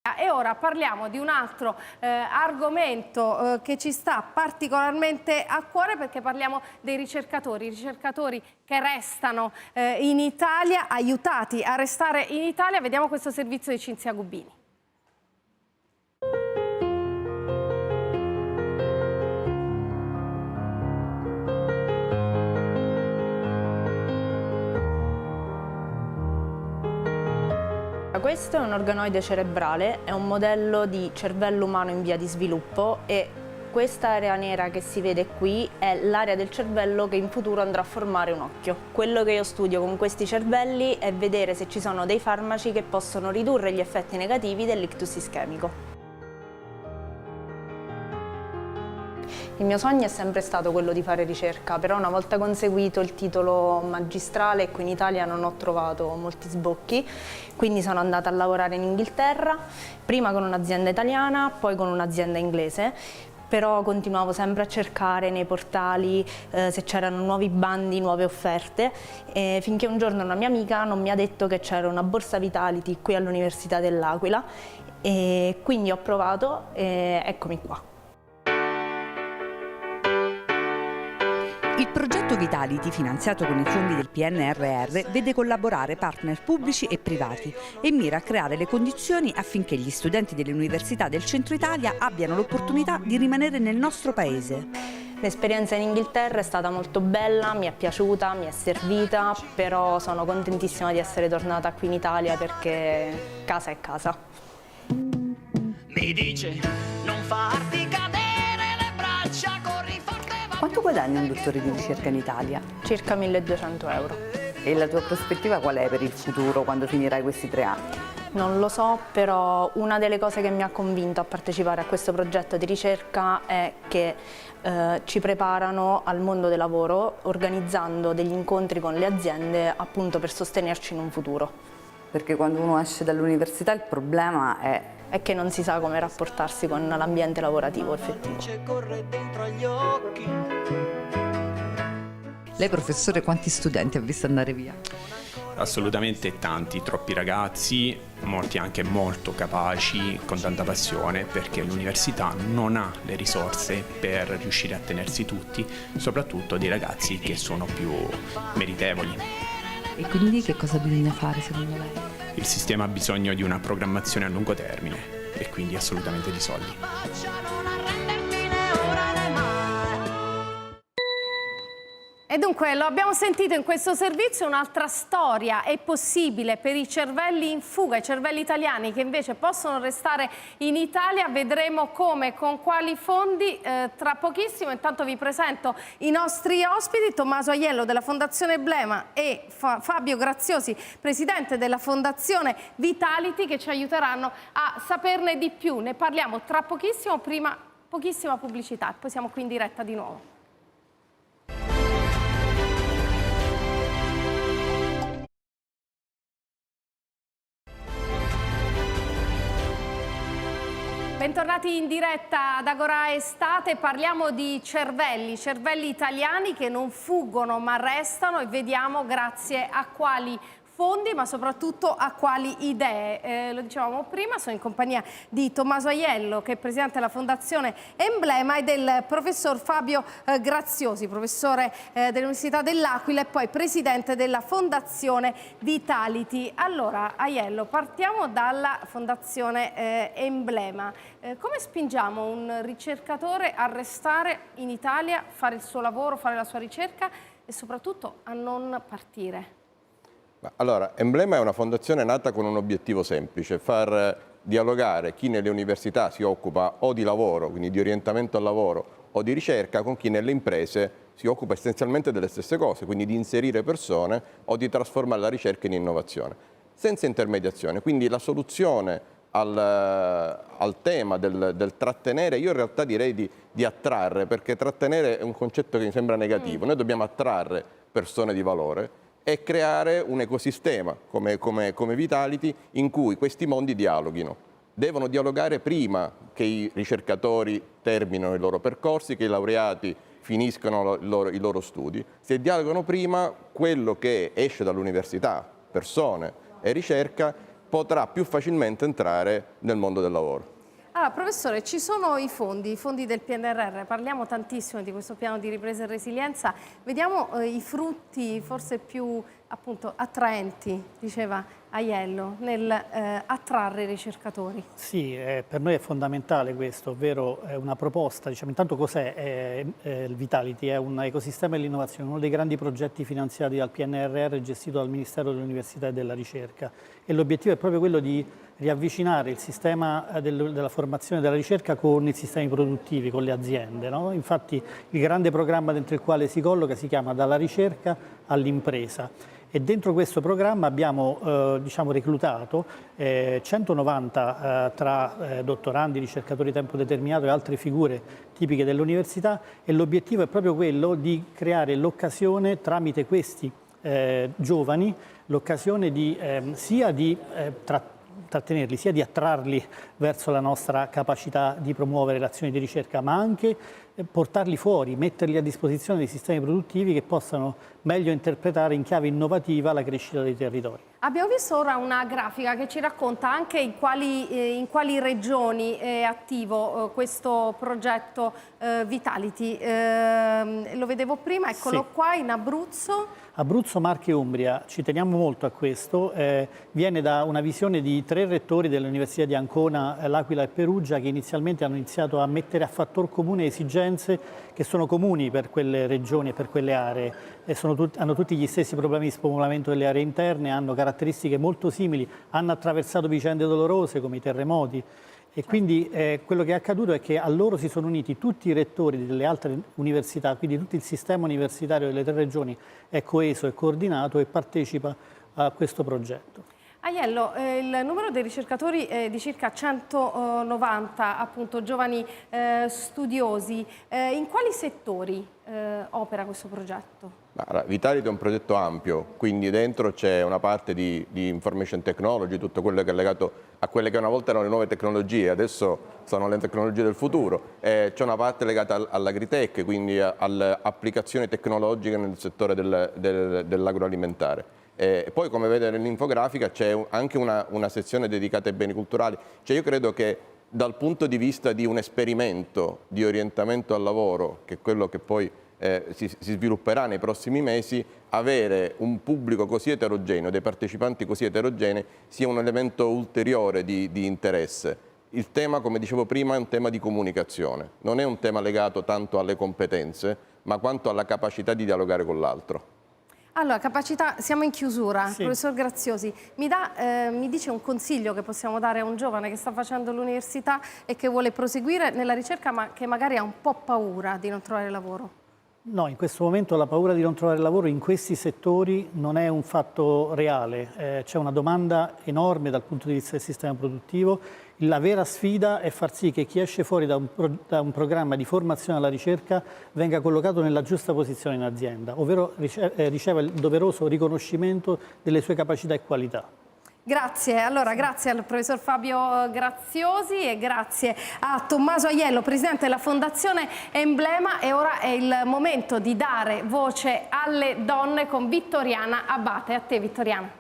E ora parliamo di un altro argomento che ci sta particolarmente a cuore, perché parliamo dei ricercatori che restano in Italia, aiutati a restare in Italia. Vediamo questo servizio di Cinzia Gubini. Questo è un organoide cerebrale, è un modello di cervello umano in via di sviluppo e questa area nera che si vede qui è l'area del cervello che in futuro andrà a formare un occhio. Quello che io studio con questi cervelli è vedere se ci sono dei farmaci che possono ridurre gli effetti negativi dell'ictus ischemico. Il mio sogno è sempre stato quello di fare ricerca, però una volta conseguito il titolo magistrale qui in Italia non ho trovato molti sbocchi, quindi sono andata a lavorare in Inghilterra, prima con un'azienda italiana, poi con un'azienda inglese, però continuavo sempre a cercare nei portali se c'erano nuovi bandi, nuove offerte, finché un giorno una mia amica non mi ha detto che c'era una borsa Vitality qui all'Università dell'Aquila e quindi ho provato e eccomi qua. Il progetto Vitality, finanziato con i fondi del PNRR, vede collaborare partner pubblici e privati e mira a creare le condizioni affinché gli studenti delle università del centro Italia abbiano l'opportunità di rimanere nel nostro paese. L'esperienza in Inghilterra è stata molto bella, mi è piaciuta, mi è servita, però sono contentissima di essere tornata qui in Italia perché casa è casa. Mi dice non farti cadere le braccia, corri forte. Quanto guadagna un dottore di ricerca in Italia? Circa 1.200 euro. E la tua prospettiva qual è per il futuro quando finirai questi 3 anni? Non lo so, però una delle cose che mi ha convinto a partecipare a questo progetto di ricerca è che ci preparano al mondo del lavoro organizzando degli incontri con le aziende appunto per sostenerci in un futuro. Perché quando uno esce dall'università il problema è che non si sa come rapportarsi con l'ambiente lavorativo effettivo. Lei, professore, quanti studenti ha visto andare via? Assolutamente tanti, troppi ragazzi, molti anche molto capaci, con tanta passione, perché l'università non ha le risorse per riuscire a tenersi tutti, soprattutto dei ragazzi che sono più meritevoli. E quindi che cosa bisogna fare secondo lei? Il sistema ha bisogno di una programmazione a lungo termine e quindi assolutamente di soldi. E dunque lo abbiamo sentito in questo servizio, un'altra storia è possibile per i cervelli in fuga, i cervelli italiani che invece possono restare in Italia. Vedremo come, con quali fondi tra pochissimo. Intanto vi presento i nostri ospiti: Tommaso Aiello della Fondazione Emblema e Fabio Graziosi, presidente della Fondazione Vitality, che ci aiuteranno a saperne di più. Ne parliamo tra pochissimo, prima pochissima pubblicità, poi siamo qui in diretta di nuovo. Bentornati in diretta ad Agora Estate. Parliamo di cervelli italiani che non fuggono ma restano, e vediamo grazie a quali fondi, ma soprattutto a quali idee. Lo dicevamo prima, sono in compagnia di Tommaso Aiello, che è presidente della Fondazione Emblema, e del professor Fabio Graziosi, professore dell'Università dell'Aquila e poi presidente della Fondazione Vitality. Allora, Aiello, partiamo dalla Fondazione Emblema. Come spingiamo un ricercatore a restare in Italia, fare il suo lavoro, fare la sua ricerca e soprattutto a non partire? Allora, Emblema è una fondazione nata con un obiettivo semplice: far dialogare chi nelle università si occupa o di lavoro, quindi di orientamento al lavoro, o di ricerca, con chi nelle imprese si occupa essenzialmente delle stesse cose, quindi di inserire persone o di trasformare la ricerca in innovazione, senza intermediazione. Quindi la soluzione al tema del trattenere, io in realtà direi di attrarre, perché trattenere è un concetto che mi sembra negativo. Noi dobbiamo attrarre persone di valore e creare un ecosistema come Vitality in cui questi mondi dialoghino. Devono dialogare prima che i ricercatori terminino i loro percorsi, che i laureati finiscano i loro studi. Se dialogano prima, quello che esce dall'università, persone e ricerca, potrà più facilmente entrare nel mondo del lavoro. Allora, professore, ci sono i fondi del PNRR, parliamo tantissimo di questo piano di ripresa e resilienza, vediamo i frutti forse più appunto attraenti, diceva Aiello, nel attrarre i ricercatori. Sì, per noi è fondamentale questo, ovvero è una proposta, diciamo, intanto cos'è il Vitality? È un ecosistema dell'innovazione, uno dei grandi progetti finanziati dal PNRR gestito dal Ministero dell'Università e della Ricerca, e l'obiettivo è proprio quello di riavvicinare il sistema della formazione e della ricerca con i sistemi produttivi, con le aziende, no? Infatti il grande programma dentro il quale si colloca si chiama Dalla ricerca all'impresa. E dentro questo programma abbiamo diciamo, reclutato 190 tra dottorandi, ricercatori a tempo determinato e altre figure tipiche dell'università, e l'obiettivo è proprio quello di creare l'occasione tramite questi giovani, l'occasione di sia di trattenerli, sia di attrarli verso la nostra capacità di promuovere l'azione di ricerca, ma anche portarli fuori, metterli a disposizione dei sistemi produttivi che possano meglio interpretare in chiave innovativa la crescita dei territori. Abbiamo visto ora una grafica che ci racconta anche in quali regioni è attivo questo progetto Vitality. Lo vedevo prima, eccolo Sì. qua in Abruzzo. Abruzzo, Marche e Umbria, ci teniamo molto a questo, viene da una visione di 3 rettori delle università di Ancona, L'Aquila e Perugia, che inizialmente hanno iniziato a mettere a fattor comune esigenze che sono comuni per quelle regioni e per quelle aree, e hanno tutti gli stessi problemi di spopolamento delle aree interne, hanno caratteristiche molto simili, hanno attraversato vicende dolorose come i terremoti. E quindi quello che è accaduto è che a loro si sono uniti tutti i rettori delle altre università, quindi tutto il sistema universitario delle 3 regioni è coeso e coordinato e partecipa a questo progetto. Aiello, il numero dei ricercatori è di circa 190 appunto, giovani studiosi. In quali settori opera questo progetto? Vitality è un progetto ampio, quindi dentro c'è una parte di information technology, tutto quello che è legato a quelle che una volta erano le nuove tecnologie, adesso sono le tecnologie del futuro. C'è una parte legata all'agritech, quindi alle applicazioni tecnologiche nel settore dell'agroalimentare. E poi, come vedete nell'infografica, c'è anche una sezione dedicata ai beni culturali. Cioè, io credo che dal punto di vista di un esperimento di orientamento al lavoro, che è quello che poi si svilupperà nei prossimi mesi, avere un pubblico così eterogeneo, dei partecipanti così eterogenei, sia un elemento ulteriore di interesse. Il tema, come dicevo prima, è un tema di comunicazione, non è un tema legato tanto alle competenze, ma quanto alla capacità di dialogare con l'altro. Allora, capacità, siamo in chiusura. Sì. Professor Graziosi, mi dice un consiglio che possiamo dare a un giovane che sta facendo l'università e che vuole proseguire nella ricerca, ma che magari ha un po' paura di non trovare lavoro? No, in questo momento la paura di non trovare lavoro in questi settori non è un fatto reale, c'è una domanda enorme dal punto di vista del sistema produttivo. La vera sfida è far sì che chi esce fuori da un programma di formazione alla ricerca venga collocato nella giusta posizione in azienda, ovvero riceva il doveroso riconoscimento delle sue capacità e qualità. Grazie, allora grazie al professor Fabio Graziosi e grazie a Tommaso Aiello, presidente della Fondazione Emblema, e ora è il momento di dare voce alle donne con Vittoriana Abate. A te, Vittoriana.